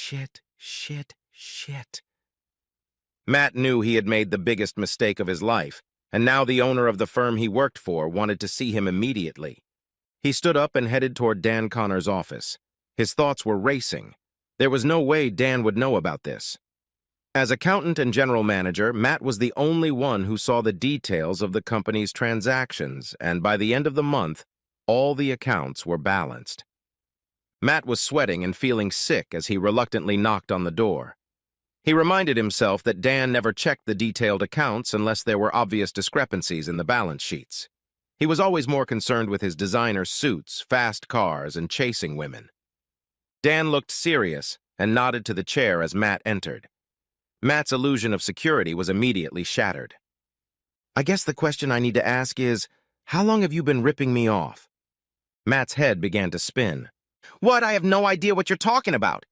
Shit. Matt knew he had made the biggest mistake of his life, and now the owner of the firm he worked for wanted to see him immediately. He stood up and headed toward Dan Connor's office. His thoughts were racing. There was no way Dan would know about this. As accountant and general manager, Matt was the only one who saw the details of the company's transactions, and by the end of the month, all the accounts were balanced. Matt was sweating and feeling sick as he reluctantly knocked on the door. He reminded himself that Dan never checked the detailed accounts unless there were obvious discrepancies in the balance sheets. He was always more concerned with his designer suits, fast cars, and chasing women. Dan looked serious and nodded to the chair as Matt entered. Matt's illusion of security was immediately shattered. "I guess the question I need to ask is, how long have you been ripping me off?" Matt's head began to spin. "What? I have no idea what you're talking about."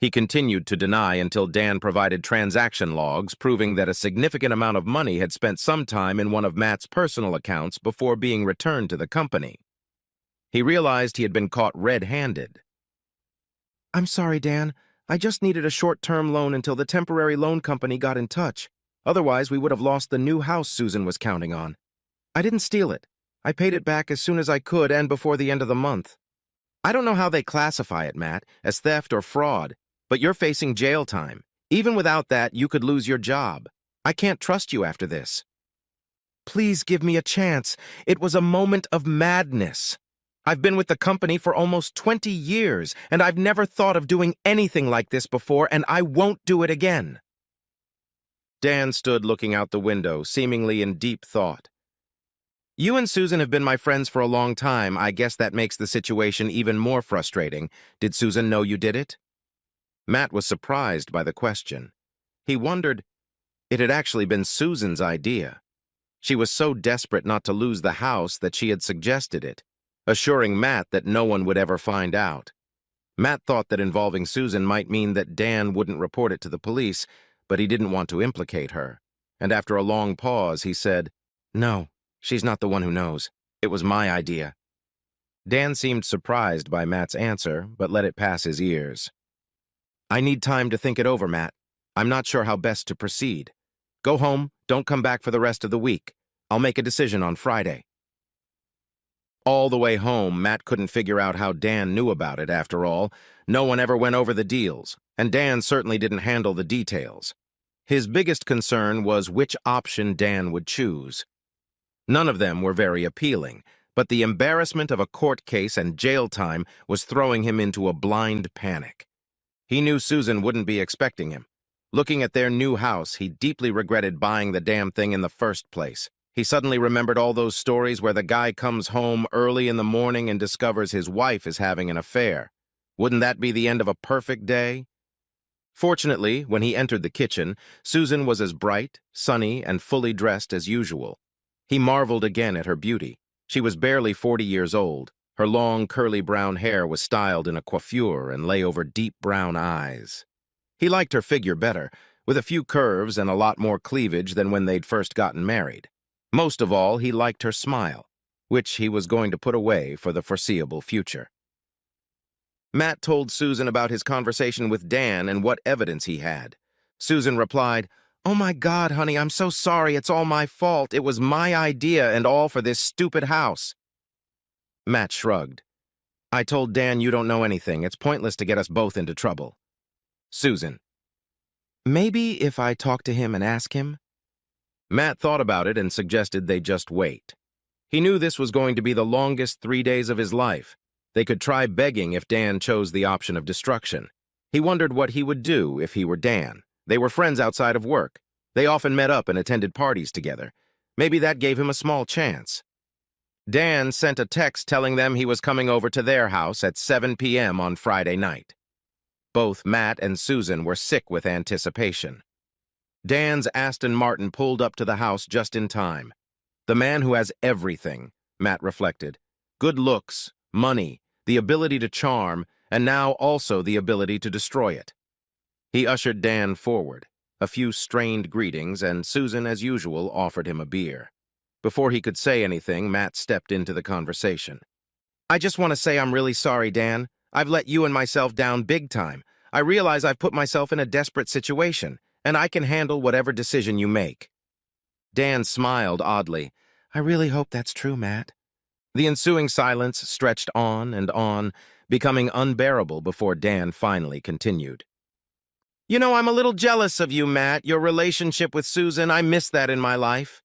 He continued to deny until Dan provided transaction logs proving that a significant amount of money had spent some time in one of Matt's personal accounts before being returned to the company. He realized he had been caught red-handed. "I'm sorry, Dan. I just needed a short-term loan until the temporary loan company got in touch. Otherwise, we would have lost the new house Susan was counting on. I didn't steal it. I paid it back as soon as I could and before the end of the month. I don't know how they classify it, Matt, as theft or fraud, but you're facing jail time. Even without that, you could lose your job. I can't trust you after this." "Please give me a chance. It was a moment of madness. I've been with the company for almost 20 years, and I've never thought of doing anything like this before, and I won't do it again." Dan stood looking out the window, seemingly in deep thought. "You and Susan have been my friends for a long time. I guess that makes the situation even more frustrating. Did Susan know you did it?" Matt was surprised by the question. He wondered, it had actually been Susan's idea. She was so desperate not to lose the house that she had suggested it, assuring Matt that no one would ever find out. Matt thought that involving Susan might mean that Dan wouldn't report it to the police, but he didn't want to implicate her. And after a long pause, he said, "No, she's not the one who knows. It was my idea." Dan seemed surprised by Matt's answer, but let it pass his ears. "I need time to think it over, Matt. I'm not sure how best to proceed. Go home, don't come back for the rest of the week. I'll make a decision on Friday." All the way home, Matt couldn't figure out how Dan knew about it, after all. No one ever went over the deals, and Dan certainly didn't handle the details. His biggest concern was which option Dan would choose. None of them were very appealing, but the embarrassment of a court case and jail time was throwing him into a blind panic. He knew Susan wouldn't be expecting him. Looking at their new house, he deeply regretted buying the damn thing in the first place. He suddenly remembered all those stories where the guy comes home early in the morning and discovers his wife is having an affair. Wouldn't that be the end of a perfect day? Fortunately, when he entered the kitchen, Susan was as bright, sunny, and fully dressed as usual. He marveled again at her beauty. She was barely 40 years old. Her long, curly brown hair was styled in a coiffure and lay over deep brown eyes. He liked her figure better, with a few curves and a lot more cleavage than when they'd first gotten married. Most of all, he liked her smile, which he was going to put away for the foreseeable future. Matt told Susan about his conversation with Dan and what evidence he had. Susan replied, "Oh my God, honey, I'm so sorry. It's all my fault. It was my idea and all for this stupid house." Matt shrugged. "I told Dan you don't know anything. It's pointless to get us both into trouble." Susan, "Maybe if I talk to him and ask him?" Matt thought about it and suggested they just wait. He knew this was going to be the longest 3 days of his life. They could try begging if Dan chose the option of destruction. He wondered what he would do if he were Dan. They were friends outside of work. They often met up and attended parties together. Maybe that gave him a small chance. Dan sent a text telling them he was coming over to their house at 7 p.m. on Friday night. Both Matt and Susan were sick with anticipation. Dan's Aston Martin pulled up to the house just in time. The man who has everything, Matt reflected. Good looks, money, the ability to charm, and now also the ability to destroy it. He ushered Dan forward. A few strained greetings, and Susan, as usual, offered him a beer. Before he could say anything, Matt stepped into the conversation. "I just want to say I'm really sorry, Dan. I've let you and myself down big time. I realize I've put myself in a desperate situation, and I can handle whatever decision you make." Dan smiled oddly. "I really hope that's true, Matt." The ensuing silence stretched on, becoming unbearable before Dan finally continued. "You know, I'm a little jealous of you, Matt. Your relationship with Susan, I miss that in my life."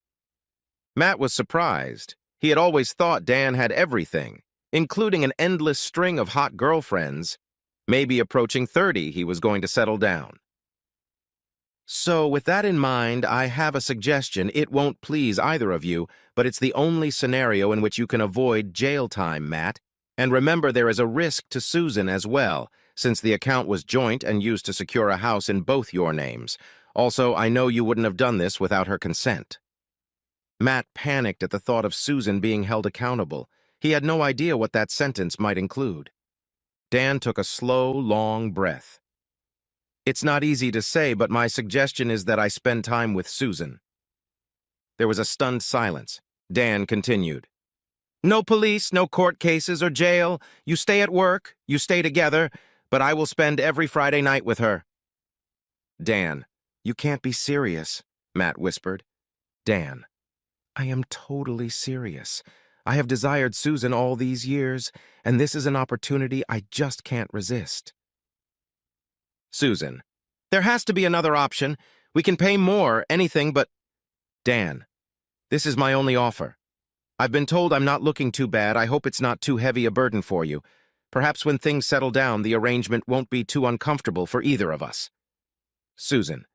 Matt was surprised. He had always thought Dan had everything, including an endless string of hot girlfriends. Maybe approaching 30, he was going to settle down. "So, with that in mind, I have a suggestion. It won't please either of you, but it's the only scenario in which you can avoid jail time, Matt. And remember, there is a risk to Susan as well, since the account was joint and used to secure a house in both your names. Also, I know you wouldn't have done this without her consent." Matt panicked at the thought of Susan being held accountable. He had no idea what that sentence might include. Dan took a slow, long breath. "It's not easy to say, but my suggestion is that I spend time with Susan." There was a stunned silence. Dan continued. "No police, no court cases or jail. You stay at work, you stay together, but I will spend every Friday night with her." "Dan, you can't be serious," Matt whispered. "Dan, I am totally serious. I have desired Susan all these years, and this is an opportunity I just can't resist." "Susan, there has to be another option. We can pay more, anything but—" "Dan, this is my only offer. I've been told I'm not looking too bad. I hope it's not too heavy a burden for you. Perhaps when things settle down, the arrangement won't be too uncomfortable for either of us. Susan,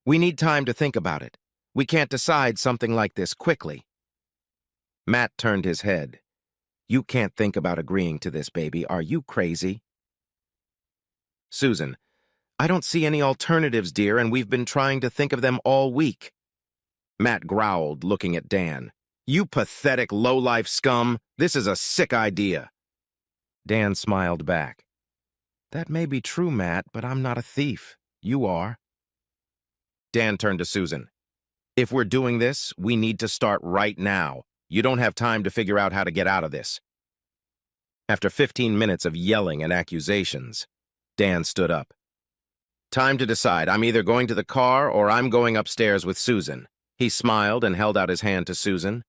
we need time to think about it. We can't decide something like this quickly." Matt turned his head. "You can't think about agreeing to this, baby. Are you crazy?" "Susan, I don't see any alternatives, dear, and we've been trying to think of them all week." Matt growled, looking at Dan. "You pathetic, low-life scum. This is a sick idea." Dan smiled back. "That may be true, Matt, but I'm not a thief. You are." Dan turned to Susan. "If we're doing this, we need to start right now. You don't have time to figure out how to get out of this." After 15 minutes of yelling and accusations, Dan stood up. "Time to decide. I'm either going to the car or I'm going upstairs with Susan." He smiled and held out his hand to Susan.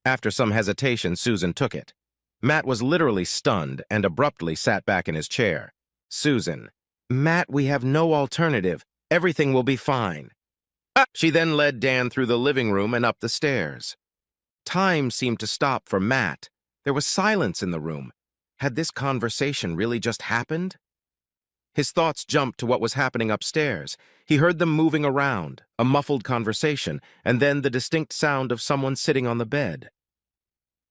After some hesitation, Susan took it. Matt was literally stunned and abruptly sat back in his chair. "Susan, Matt, we have no alternative. Everything will be fine." She then led Dan through the living room and up the stairs. Time seemed to stop for Matt. There was silence in the room. Had this conversation really just happened? His thoughts jumped to what was happening upstairs. He heard them moving around, a muffled conversation, and then the distinct sound of someone sitting on the bed.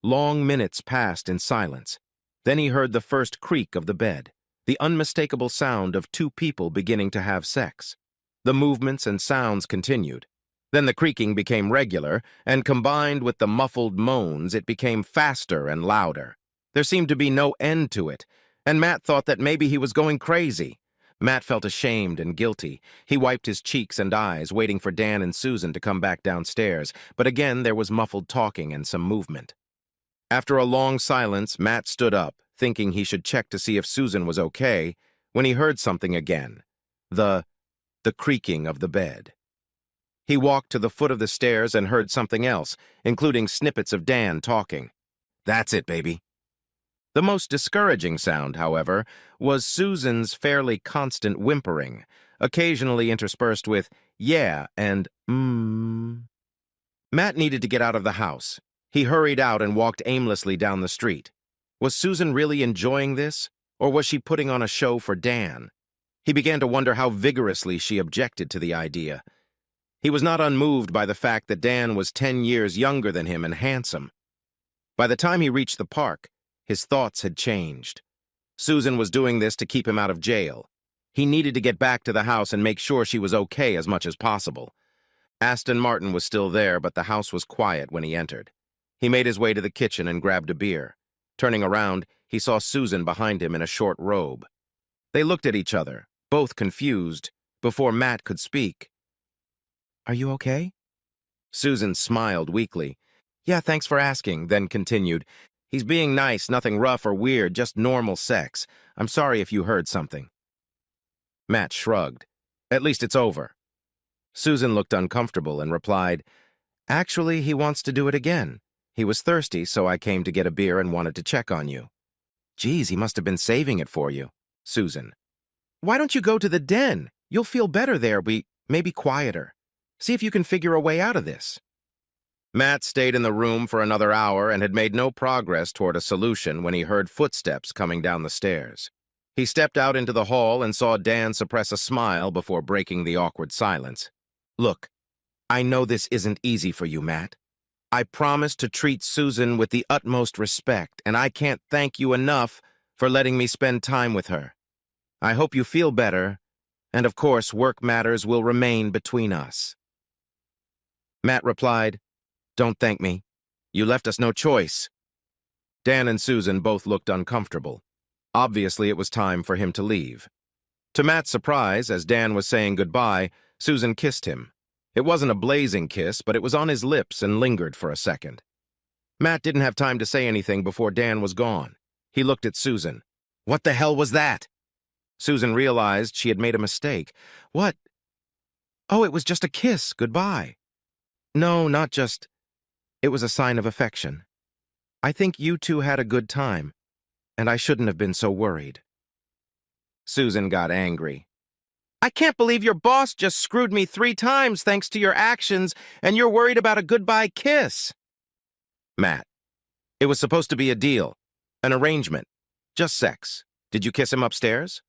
Long minutes passed in silence. Then he heard the first creak of the bed, the unmistakable sound of two people beginning to have sex. The movements and sounds continued. Then the creaking became regular, and combined with the muffled moans, it became faster and louder. There seemed to be no end to it, and Matt thought that maybe he was going crazy. Matt felt ashamed and guilty. He wiped his cheeks and eyes, waiting for Dan and Susan to come back downstairs, but again there was muffled talking and some movement. After a long silence, Matt stood up, thinking he should check to see if Susan was okay, when he heard something again. The creaking of the bed. He walked to the foot of the stairs and heard something else, including snippets of Dan talking. "That's it, baby." The most discouraging sound, however, was Susan's fairly constant whimpering, occasionally interspersed with "yeah" and Matt needed to get out of the house. He hurried out and walked aimlessly down the street. Was Susan really enjoying this, or was she putting on a show for Dan? He began to wonder how vigorously she objected to the idea. He was not unmoved by the fact that Dan was 10 years younger than him and handsome. By the time he reached the park, his thoughts had changed. Susan was doing this to keep him out of jail. He needed to get back to the house and make sure she was okay as much as possible. Aston Martin was still there, but the house was quiet when he entered. He made his way to the kitchen and grabbed a beer. Turning around, he saw Susan behind him in a short robe. They looked at each other, both confused, before Matt could speak. "Are you okay?" Susan smiled weakly. "Yeah, thanks for asking," then continued. "He's being nice, nothing rough or weird, just normal sex. I'm sorry if you heard something." Matt shrugged. At least it's over. Susan looked uncomfortable and replied, Actually, he wants to do it again. He was thirsty, so I came to get a beer and wanted to check on you. Geez, he must have been saving it for you. Susan. Why don't you go to the den? You'll feel better there, maybe quieter. See if you can figure a way out of this. Matt stayed in the room for another hour and had made no progress toward a solution when he heard footsteps coming down the stairs. He stepped out into the hall and saw Dan suppress a smile before breaking the awkward silence. Look, I know this isn't easy for you, Matt. I promised to treat Susan with the utmost respect, and I can't thank you enough for letting me spend time with her. I hope you feel better, and of course work matters will remain between us. Matt replied, Don't thank me. You left us no choice. Dan and Susan both looked uncomfortable. Obviously, it was time for him to leave. To Matt's surprise, as Dan was saying goodbye, Susan kissed him. It wasn't a blazing kiss, but it was on his lips and lingered for a second. Matt didn't have time to say anything before Dan was gone. He looked at Susan. What the hell was that? Susan realized she had made a mistake. What? Oh, it was just a kiss. Goodbye. No, not just. It was a sign of affection. I think you two had a good time, and I shouldn't have been so worried. Susan got angry. I can't believe your boss just screwed me 3 times thanks to your actions, and you're worried about a goodbye kiss. Matt, it was supposed to be a deal, an arrangement, just sex. Did you kiss him upstairs?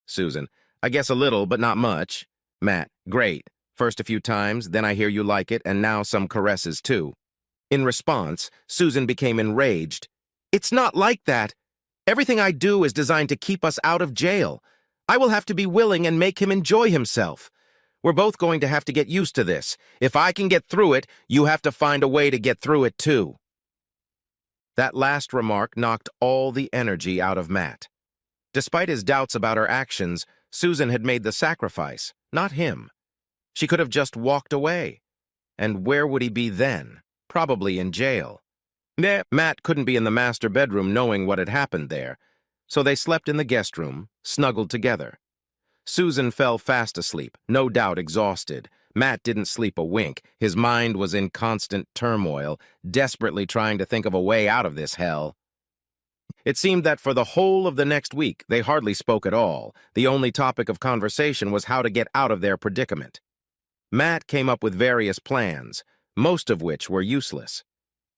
Susan, I guess a little, but not much. Matt, great. First a few times, then I hear you like it, and now some caresses too. In response, Susan became enraged. It's not like that. Everything I do is designed to keep us out of jail. I will have to be willing and make him enjoy himself. We're both going to have to get used to this. If I can get through it, you have to find a way to get through it too. That last remark knocked all the energy out of Matt. Despite his doubts about her actions, Susan had made the sacrifice, not him. She could have just walked away. And where would he be then? Probably in jail. Matt couldn't be in the master bedroom knowing what had happened there, so they slept in the guest room, snuggled together. Susan fell fast asleep, no doubt exhausted. Matt didn't sleep a wink. His mind was in constant turmoil, desperately trying to think of a way out of this hell. It seemed that for the whole of the next week, they hardly spoke at all. The only topic of conversation was how to get out of their predicament. Matt came up with various plans, most of which were useless.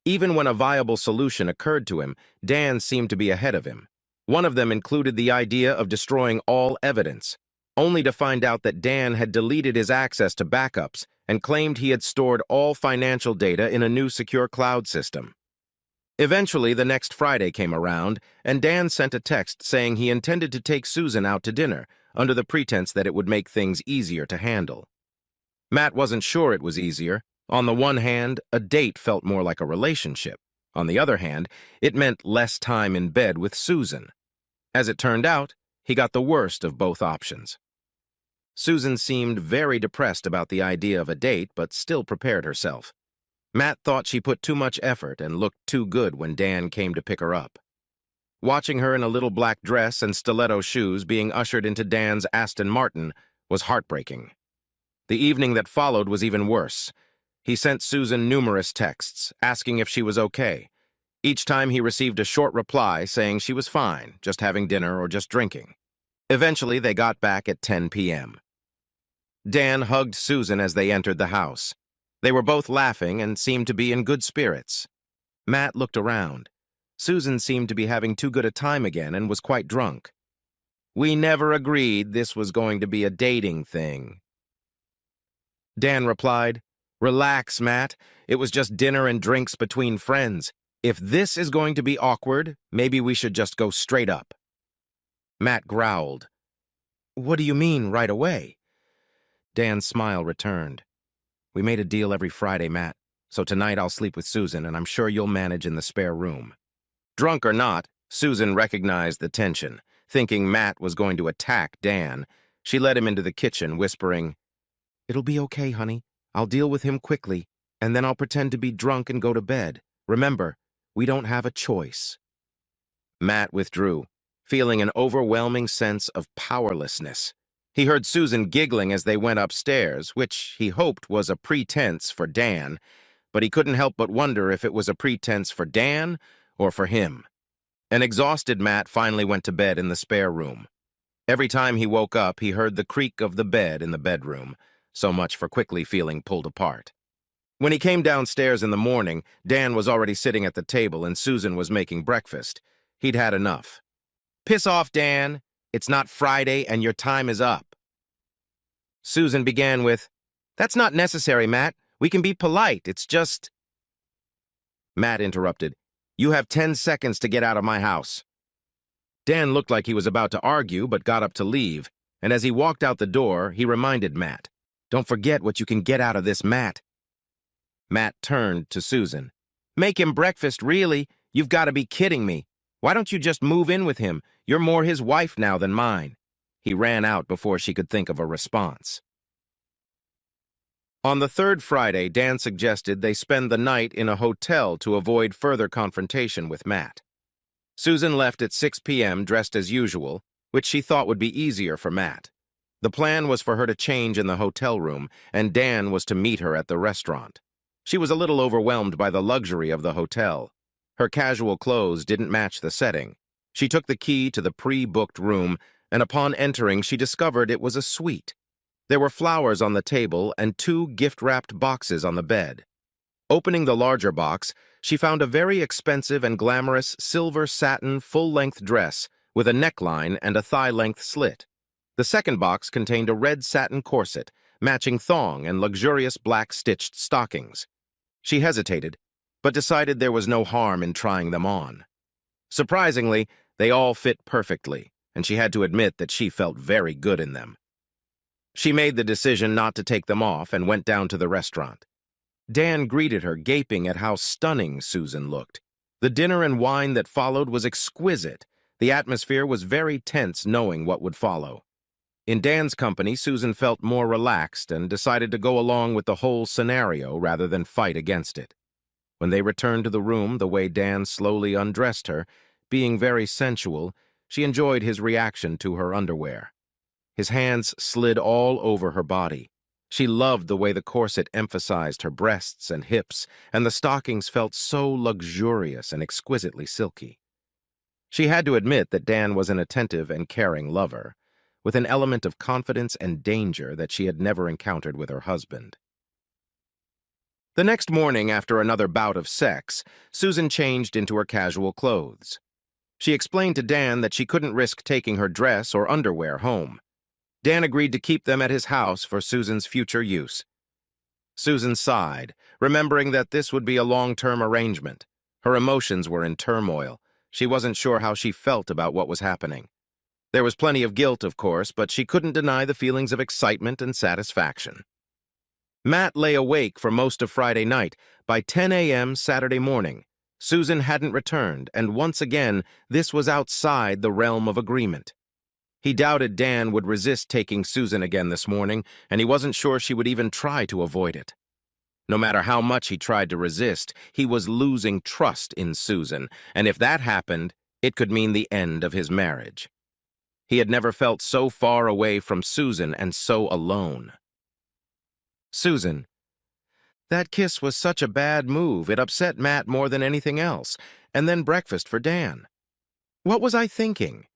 Even when a viable solution occurred to him, Dan seemed to be ahead of him. One of them included the idea of destroying all evidence, only to find out that Dan had deleted his access to backups and claimed he had stored all financial data in a new secure cloud system. Eventually, the next Friday came around, and Dan sent a text saying he intended to take Susan out to dinner, under the pretense that it would make things easier to handle. Matt wasn't sure it was easier. On the one hand, a date felt more like a relationship. On the other hand, it meant less time in bed with Susan. As it turned out, he got the worst of both options. Susan seemed very depressed about the idea of a date, but still prepared herself. Matt thought she put too much effort and looked too good when Dan came to pick her up. Watching her in a little black dress and stiletto shoes being ushered into Dan's Aston Martin was heartbreaking. The evening that followed was even worse. He sent Susan numerous texts, asking if she was okay. Each time he received a short reply saying she was fine, just having dinner or just drinking. Eventually, they got back at 10 p.m. Dan hugged Susan as they entered the house. They were both laughing and seemed to be in good spirits. Matt looked around. Susan seemed to be having too good a time again and was quite drunk. We never agreed this was going to be a dating thing. Dan replied, Relax, Matt. It was just dinner and drinks between friends. If this is going to be awkward, maybe we should just go straight up. Matt growled. What do you mean, right away? Dan's smile returned. We made a deal every Friday, Matt, so tonight I'll sleep with Susan, and I'm sure you'll manage in the spare room. Drunk or not, Susan recognized the tension. Thinking Matt was going to attack Dan, she led him into the kitchen, whispering, It'll be okay, honey. I'll deal with him quickly, and then I'll pretend to be drunk and go to bed. Remember, we don't have a choice. Matt withdrew, feeling an overwhelming sense of powerlessness. He heard Susan giggling as they went upstairs, which he hoped was a pretense for Dan, but he couldn't help but wonder if it was a pretense for Dan or for him. An exhausted Matt finally went to bed in the spare room. Every time he woke up, he heard the creak of the bed in the bedroom, so much for quickly feeling pulled apart. When he came downstairs in the morning, Dan was already sitting at the table and Susan was making breakfast. He'd had enough. "Piss off, Dan. It's not Friday and your time is up." Susan began with, "That's not necessary, Matt. We can be polite. It's just—" Matt interrupted. "You have 10 seconds to get out of my house." Dan looked like he was about to argue, but got up to leave, and as he walked out the door, he reminded Matt, "Don't forget what you can get out of this, Matt." Matt turned to Susan. "Make him breakfast, really? You've got to be kidding me. Why don't you just move in with him? You're more his wife now than mine." He ran out before she could think of a response. On the third Friday, Dan suggested they spend the night in a hotel to avoid further confrontation with Matt. Susan left at 6 p.m. dressed as usual, which she thought would be easier for Matt. The plan was for her to change in the hotel room, and Dan was to meet her at the restaurant. She was a little overwhelmed by the luxury of the hotel. Her casual clothes didn't match the setting. She took the key to the pre-booked room, and upon entering, she discovered it was a suite. There were flowers on the table and 2 gift-wrapped boxes on the bed. Opening the larger box, she found a very expensive and glamorous silver satin full-length dress with a neckline and a thigh-length slit. The second box contained a red satin corset, matching thong and luxurious black stitched stockings. She hesitated, but decided there was no harm in trying them on. Surprisingly, they all fit perfectly, and she had to admit that she felt very good in them. She made the decision not to take them off and went down to the restaurant. Dan greeted her, gaping at how stunning Susan looked. The dinner and wine that followed was exquisite. The atmosphere was very tense, knowing what would follow. In Dan's company, Susan felt more relaxed and decided to go along with the whole scenario rather than fight against it. When they returned to the room, the way Dan slowly undressed her, being very sensual, she enjoyed his reaction to her underwear. His hands slid all over her body. She loved the way the corset emphasized her breasts and hips, and the stockings felt so luxurious and exquisitely silky. She had to admit that Dan was an attentive and caring lover, with an element of confidence and danger that she had never encountered with her husband. The next morning, after another bout of sex, Susan changed into her casual clothes. She explained to Dan that she couldn't risk taking her dress or underwear home. Dan agreed to keep them at his house for Susan's future use. Susan sighed, remembering that this would be a long-term arrangement. Her emotions were in turmoil. She wasn't sure how she felt about what was happening. There was plenty of guilt, of course, but she couldn't deny the feelings of excitement and satisfaction. Matt lay awake for most of Friday night. By 10 a.m. Saturday morning, Susan hadn't returned, and once again, this was outside the realm of agreement. He doubted Dan would resist taking Susan again this morning, and he wasn't sure she would even try to avoid it. No matter how much he tried to resist, he was losing trust in Susan, and if that happened, it could mean the end of his marriage. He had never felt so far away from Susan and so alone. "Susan, that kiss was such a bad move. It upset Matt more than anything else. And then breakfast for Dan. What was I thinking?"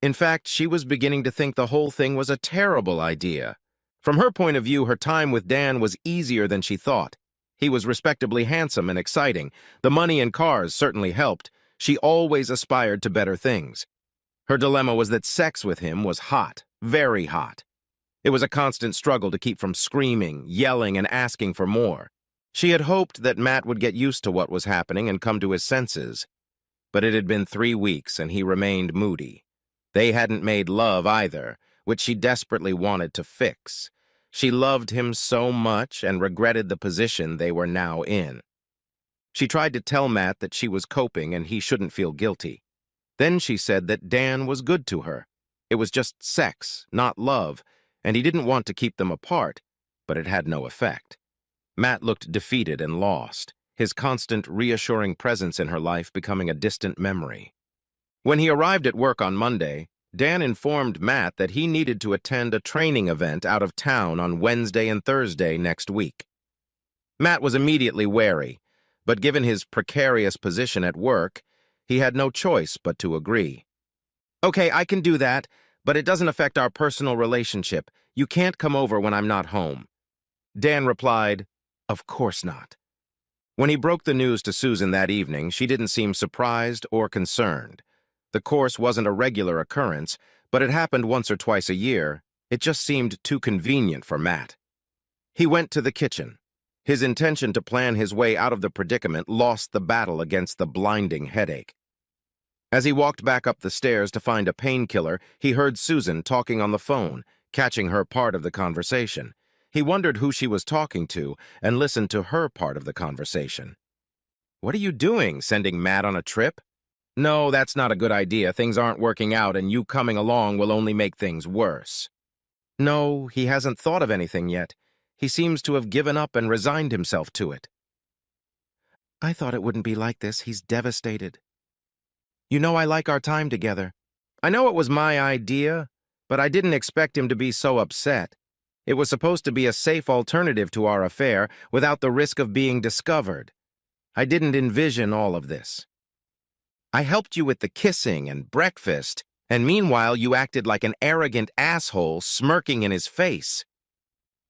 In fact, she was beginning to think the whole thing was a terrible idea. From her point of view, her time with Dan was easier than she thought. He was respectably handsome and exciting. The money and cars certainly helped. She always aspired to better things. Her dilemma was that sex with him was hot, very hot. It was a constant struggle to keep from screaming, yelling, and asking for more. She had hoped that Matt would get used to what was happening and come to his senses. But it had been 3 weeks, and he remained moody. They hadn't made love either, which she desperately wanted to fix. She loved him so much and regretted the position they were now in. She tried to tell Matt that she was coping and he shouldn't feel guilty. Then she said that Dan was good to her. It was just sex, not love, and he didn't want to keep them apart, but it had no effect. Matt looked defeated and lost, his constant reassuring presence in her life becoming a distant memory. When he arrived at work on Monday, Dan informed Matt that he needed to attend a training event out of town on Wednesday and Thursday next week. Matt was immediately wary, but given his precarious position at work, he had no choice but to agree. "Okay, I can do that, but it doesn't affect our personal relationship. You can't come over when I'm not home." Dan replied, "Of course not." When he broke the news to Susan that evening, she didn't seem surprised or concerned. The course wasn't a regular occurrence, but it happened once or twice a year. It just seemed too convenient for Matt. He went to the kitchen. His intention to plan his way out of the predicament lost the battle against the blinding headache. As he walked back up the stairs to find a painkiller, he heard Susan talking on the phone, catching her part of the conversation. He wondered who she was talking to and listened to her part of the conversation. "What are you doing, sending Matt on a trip?" "No, that's not a good idea. Things aren't working out, and you coming along will only make things worse." "No, he hasn't thought of anything yet. He seems to have given up and resigned himself to it." "I thought it wouldn't be like this. He's devastated. You know I like our time together. I know it was my idea, but I didn't expect him to be so upset. It was supposed to be a safe alternative to our affair without the risk of being discovered. I didn't envision all of this. I helped you with the kissing and breakfast, and meanwhile you acted like an arrogant asshole smirking in his face.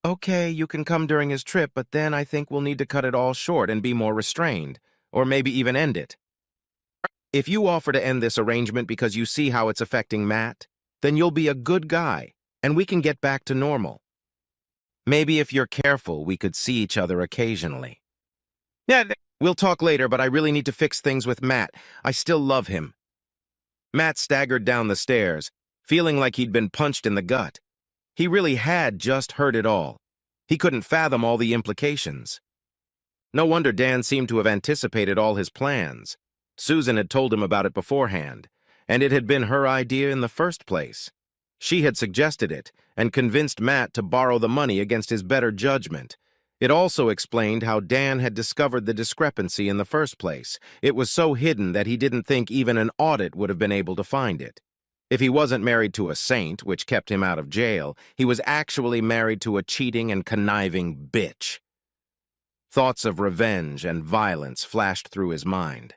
Okay, you can come during his trip, but then I think we'll need to cut it all short and be more restrained, or maybe even end it. If you offer to end this arrangement because you see how it's affecting Matt, then you'll be a good guy, and we can get back to normal. Maybe if you're careful, we could see each other occasionally. Yeah, we'll talk later, but I really need to fix things with Matt. I still love him." Matt staggered down the stairs, feeling like he'd been punched in the gut. He really had just heard it all. He couldn't fathom all the implications. No wonder Dan seemed to have anticipated all his plans. Susan had told him about it beforehand, and it had been her idea in the first place. She had suggested it and convinced Matt to borrow the money against his better judgment. It also explained how Dan had discovered the discrepancy in the first place. It was so hidden that he didn't think even an audit would have been able to find it. If he wasn't married to a saint, which kept him out of jail, he was actually married to a cheating and conniving bitch. Thoughts of revenge and violence flashed through his mind.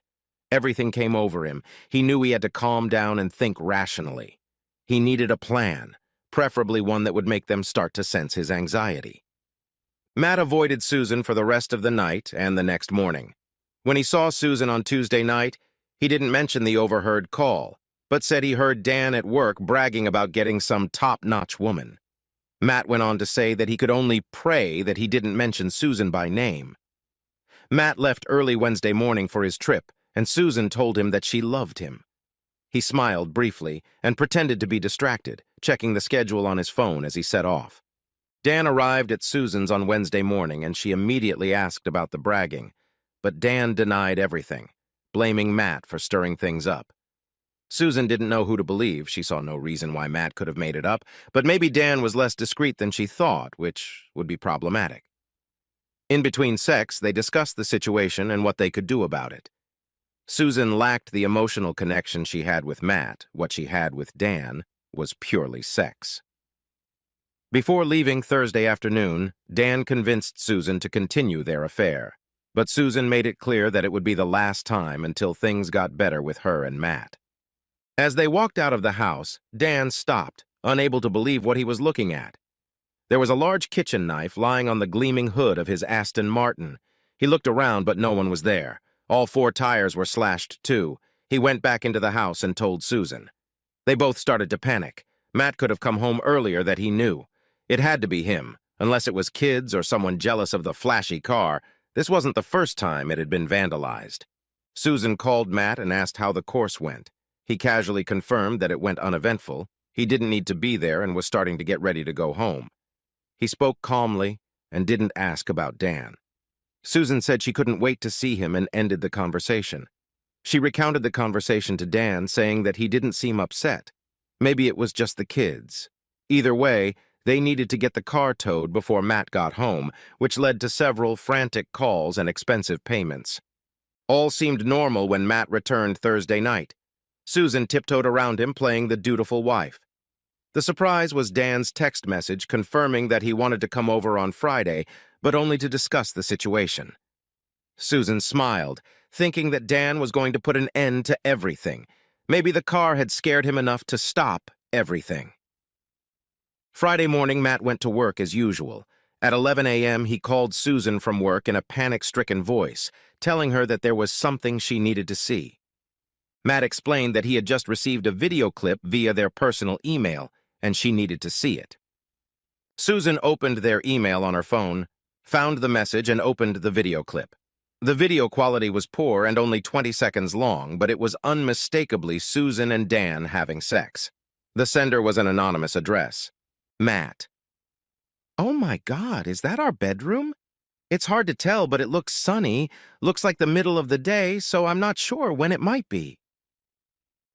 Everything came over him. He knew he had to calm down and think rationally. He needed a plan, preferably one that would make them start to sense his anxiety. Matt avoided Susan for the rest of the night and the next morning. When he saw Susan on Tuesday night, he didn't mention the overheard call, but said he heard Dan at work bragging about getting some top-notch woman. Matt went on to say that he could only pray that he didn't mention Susan by name. Matt left early Wednesday morning for his trip, and Susan told him that she loved him. He smiled briefly and pretended to be distracted, checking the schedule on his phone as he set off. Dan arrived at Susan's on Wednesday morning, and she immediately asked about the bragging, but Dan denied everything, blaming Matt for stirring things up. Susan didn't know who to believe. She saw no reason why Matt could have made it up, but maybe Dan was less discreet than she thought, which would be problematic. In between sex, they discussed the situation and what they could do about it. Susan lacked the emotional connection she had with Matt. What she had with Dan was purely sex. Before leaving Thursday afternoon, Dan convinced Susan to continue their affair, but Susan made it clear that it would be the last time until things got better with her and Matt. As they walked out of the house, Dan stopped, unable to believe what he was looking at. There was a large kitchen knife lying on the gleaming hood of his Aston Martin. He looked around, but no one was there. All 4 tires were slashed, too. He went back into the house and told Susan. They both started to panic. Matt could have come home earlier that he knew. It had to be him, unless it was kids or someone jealous of the flashy car. This wasn't the first time it had been vandalized. Susan called Matt and asked how the course went. He casually confirmed that it went uneventful. He didn't need to be there and was starting to get ready to go home. He spoke calmly and didn't ask about Dan. Susan said she couldn't wait to see him and ended the conversation. She recounted the conversation to Dan, saying that he didn't seem upset. Maybe it was just the kids. Either way, they needed to get the car towed before Matt got home, which led to several frantic calls and expensive payments. All seemed normal when Matt returned Thursday night. Susan tiptoed around him, playing the dutiful wife. The surprise was Dan's text message confirming that he wanted to come over on Friday, but only to discuss the situation. Susan smiled, thinking that Dan was going to put an end to everything. Maybe the car had scared him enough to stop everything. Friday morning, Matt went to work as usual. At 11 a.m., he called Susan from work in a panic-stricken voice, telling her that there was something she needed to see. Matt explained that he had just received a video clip via their personal email, and she needed to see it. Susan opened their email on her phone, found the message, and opened the video clip. The video quality was poor and only 20 seconds long, but it was unmistakably Susan and Dan having sex. The sender was an anonymous address. Matt. "Oh my God, is that our bedroom? It's hard to tell, but it looks sunny. Looks like the middle of the day, so I'm not sure when it might be."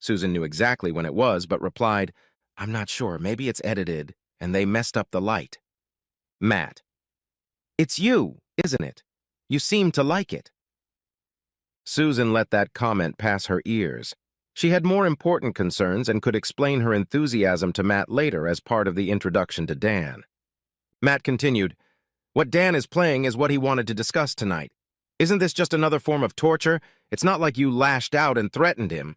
Susan knew exactly when it was, but replied, "I'm not sure. Maybe it's edited, and they messed up the light." Matt. "It's you, isn't it? You seem to like it." Susan let that comment pass her ears. She had more important concerns and could explain her enthusiasm to Matt later as part of the introduction to Dan. Matt continued, "What Dan is playing is what he wanted to discuss tonight. Isn't this just another form of torture? It's not like you lashed out and threatened him."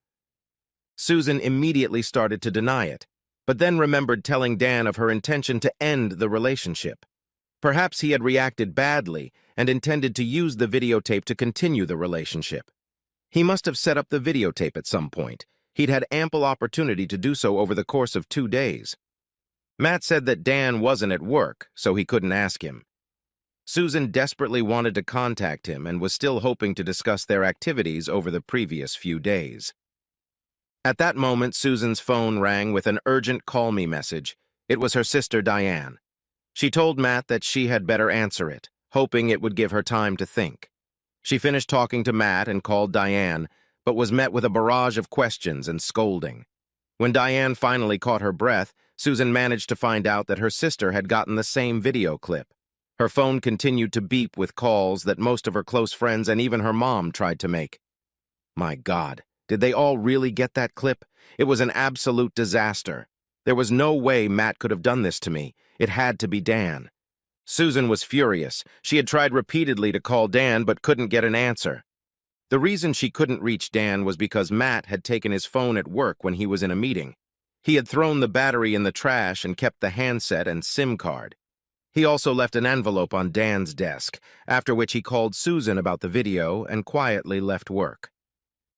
Susan immediately started to deny it, but then remembered telling Dan of her intention to end the relationship. Perhaps he had reacted badly and intended to use the videotape to continue the relationship. He must have set up the videotape at some point. He'd had ample opportunity to do so over the course of 2 days. Matt said that Dan wasn't at work, so he couldn't ask him. Susan desperately wanted to contact him and was still hoping to discuss their activities over the previous few days. At that moment, Susan's phone rang with an urgent call me message. It was her sister, Diane. She told Matt that she had better answer it, hoping it would give her time to think. She finished talking to Matt and called Diane, but was met with a barrage of questions and scolding. When Diane finally caught her breath, Susan managed to find out that her sister had gotten the same video clip. Her phone continued to beep with calls that most of her close friends and even her mom tried to make. My God, did they all really get that clip? It was an absolute disaster. There was no way Matt could have done this to me. It had to be Dan. Susan was furious. She had tried repeatedly to call Dan but couldn't get an answer. The reason she couldn't reach Dan was because Matt had taken his phone at work when he was in a meeting. He had thrown the battery in the trash and kept the handset and SIM card. He also left an envelope on Dan's desk, after which he called Susan about the video and quietly left work.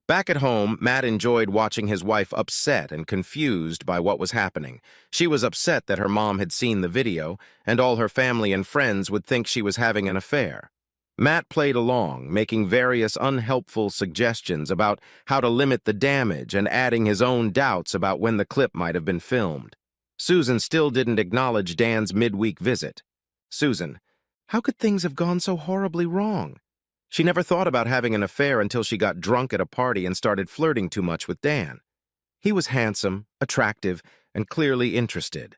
Back at home, Matt enjoyed watching his wife upset and confused by what was happening. She was upset that her mom had seen the video, and all her family and friends would think she was having an affair. Matt played along, making various unhelpful suggestions about how to limit the damage and adding his own doubts about when the clip might have been filmed. Susan still didn't acknowledge Dan's midweek visit. Susan, how could things have gone so horribly wrong? She never thought about having an affair until she got drunk at a party and started flirting too much with Dan. He was handsome, attractive, and clearly interested.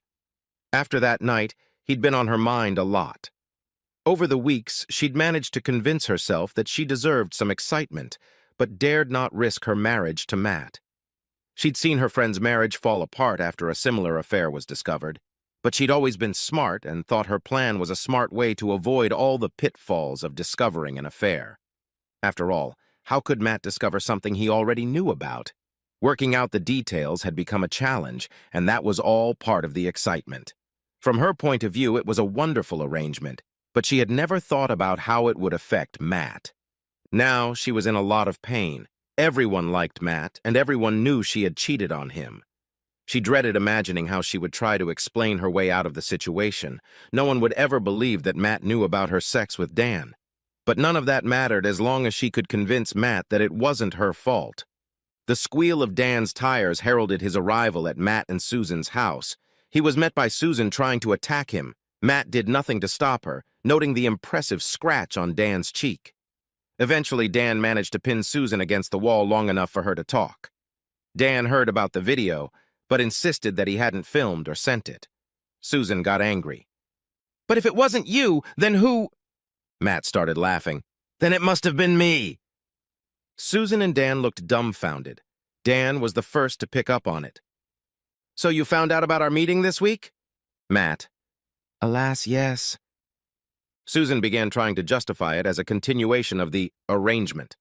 After that night, he'd been on her mind a lot. Over the weeks, she'd managed to convince herself that she deserved some excitement, but dared not risk her marriage to Matt. She'd seen her friend's marriage fall apart after a similar affair was discovered, but she'd always been smart and thought her plan was a smart way to avoid all the pitfalls of discovering an affair. After all, how could Matt discover something he already knew about? Working out the details had become a challenge, and that was all part of the excitement. From her point of view, it was a wonderful arrangement, but she had never thought about how it would affect Matt. Now she was in a lot of pain. Everyone liked Matt, and everyone knew she had cheated on him. She dreaded imagining how she would try to explain her way out of the situation. No one would ever believe that Matt knew about her sex with Dan. But none of that mattered as long as she could convince Matt that it wasn't her fault. The squeal of Dan's tires heralded his arrival at Matt and Susan's house. He was met by Susan trying to attack him. Matt did nothing to stop her, noting the impressive scratch on Dan's cheek. Eventually, Dan managed to pin Susan against the wall long enough for her to talk. Dan heard about the video, but insisted that he hadn't filmed or sent it. Susan got angry. "But if it wasn't you, then who—" Matt started laughing. "Then it must have been me." Susan and Dan looked dumbfounded. Dan was the first to pick up on it. "So you found out about our meeting this week?" Matt: "Alas, yes." Susan began trying to justify it as a continuation of the arrangement.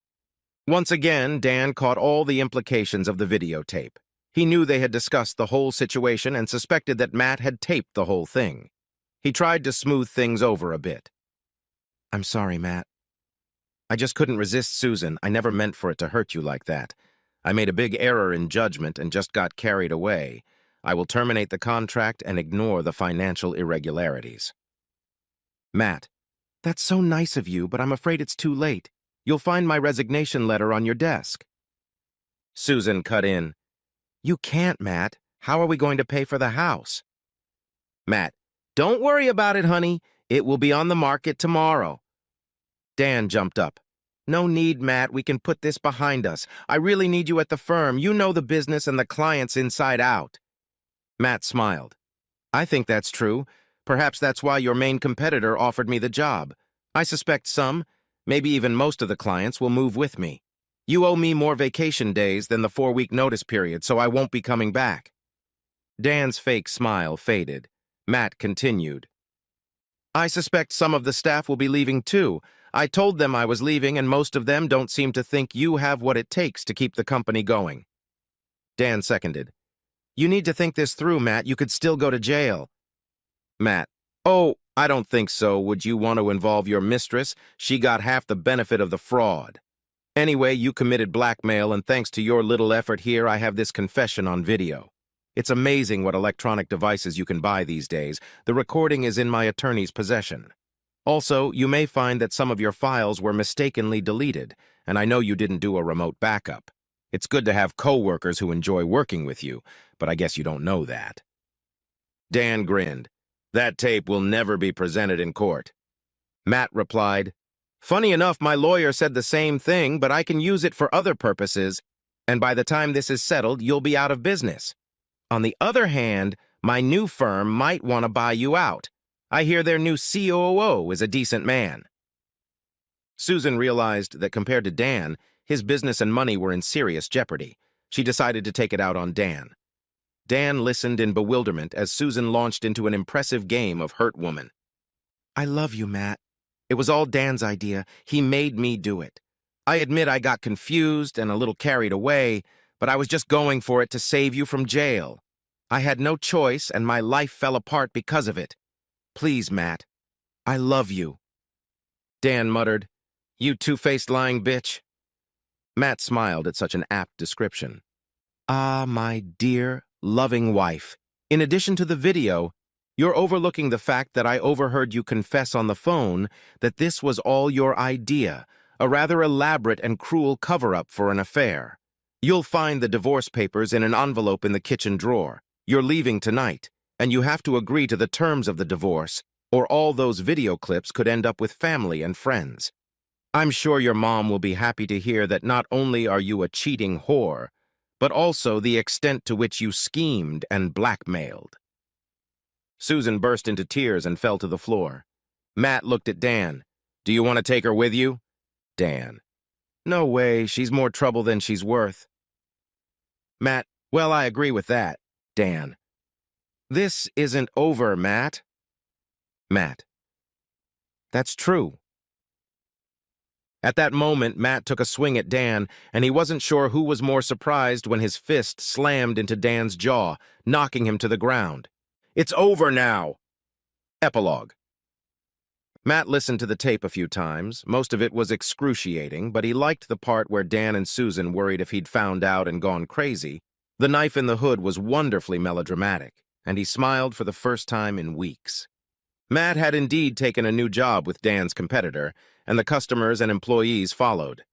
Once again, Dan caught all the implications of the videotape. He knew they had discussed the whole situation and suspected that Matt had taped the whole thing. He tried to smooth things over a bit. "I'm sorry, Matt. I just couldn't resist Susan. I never meant for it to hurt you like that. I made a big error in judgment and just got carried away. I will terminate the contract and ignore the financial irregularities." Matt: "That's so nice of you, but I'm afraid it's too late. You'll find my resignation letter on your desk." Susan cut in: "You can't, Matt. How are we going to pay for the house?" Matt: "Don't worry about it, honey. It will be on the market tomorrow." Dan jumped up: "No need, Matt. We can put this behind us. I really need you at the firm. You know the business and the clients inside out." Matt smiled: "I think that's true. Perhaps that's why your main competitor offered me the job. I suspect some, maybe even most of the clients will move with me. You owe me more vacation days than the 4-week notice period, so I won't be coming back." Dan's fake smile faded. Matt continued: "I suspect some of the staff will be leaving too. I told them I was leaving, and most of them don't seem to think you have what it takes to keep the company going." Dan seconded: "You need to think this through, Matt. You could still go to jail." Matt: "Oh, I don't think so. Would you want to involve your mistress? She got half the benefit of the fraud. Anyway, you committed blackmail, and thanks to your little effort here, I have this confession on video. It's amazing what electronic devices you can buy these days. The recording is in my attorney's possession. Also, you may find that some of your files were mistakenly deleted, and I know you didn't do a remote backup. It's good to have co-workers who enjoy working with you, but I guess you don't know that." Dan grinned: "That tape will never be presented in court." Matt replied: "Funny enough, my lawyer said the same thing, but I can use it for other purposes, and by the time this is settled, you'll be out of business. On the other hand, my new firm might want to buy you out. I hear their new COO is a decent man." Susan realized that compared to Dan, his business and money were in serious jeopardy. She decided to take it out on Dan. Dan listened in bewilderment as Susan launched into an impressive game of hurt woman. "I love you, Matt. It was all Dan's idea. He made me do it. I admit I got confused and a little carried away, but I was just going for it to save you from jail. I had no choice, and my life fell apart because of it. Please, Matt, I love you." Dan muttered: "You two-faced lying bitch." Matt smiled at such an apt description. "Ah, my dear, loving wife. In addition to the video, you're overlooking the fact that I overheard you confess on the phone that this was all your idea, a rather elaborate and cruel cover-up for an affair. You'll find the divorce papers in an envelope in the kitchen drawer. You're leaving tonight, and you have to agree to the terms of the divorce, or all those video clips could end up with family and friends. I'm sure your mom will be happy to hear that not only are you a cheating whore, but also the extent to which you schemed and blackmailed." Susan burst into tears and fell to the floor. Matt looked at Dan: "Do you want to take her with you?" Dan: "No way, she's more trouble than she's worth." Matt: "Well, I agree with that." Dan: "This isn't over, Matt." Matt: "That's true." At that moment, Matt took a swing at Dan, and he wasn't sure who was more surprised when his fist slammed into Dan's jaw, knocking him to the ground. "It's over now." Epilogue. Matt listened to the tape a few times. Most of it was excruciating, but he liked the part where Dan and Susan worried if he'd found out and gone crazy. The knife in the hood was wonderfully melodramatic, and he smiled for the first time in weeks. Matt had indeed taken a new job with Dan's competitor, and the customers and employees followed.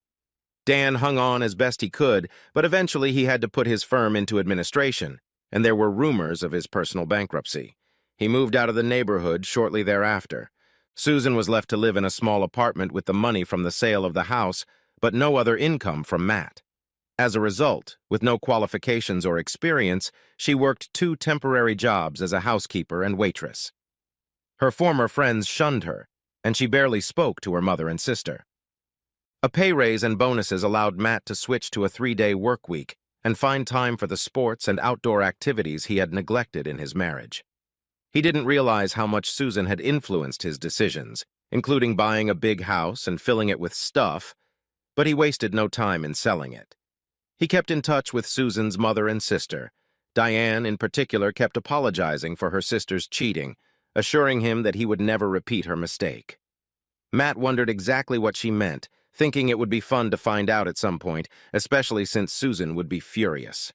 Dan hung on as best he could, but eventually he had to put his firm into administration, and there were rumors of his personal bankruptcy. He moved out of the neighborhood shortly thereafter. Susan was left to live in a small apartment with the money from the sale of the house, but no other income from Matt. As a result, with no qualifications or experience, she worked 2 temporary jobs as a housekeeper and waitress. Her former friends shunned her, and she barely spoke to her mother and sister. A pay raise and bonuses allowed Matt to switch to a 3-day work week, and find time for the sports and outdoor activities he had neglected in his marriage. He didn't realize how much Susan had influenced his decisions, including buying a big house and filling it with stuff, but he wasted no time in selling it. He kept in touch with Susan's mother and sister. Diane, in particular, kept apologizing for her sister's cheating, assuring him that he would never repeat her mistake. Matt wondered exactly what she meant, thinking it would be fun to find out at some point, especially since Susan would be furious.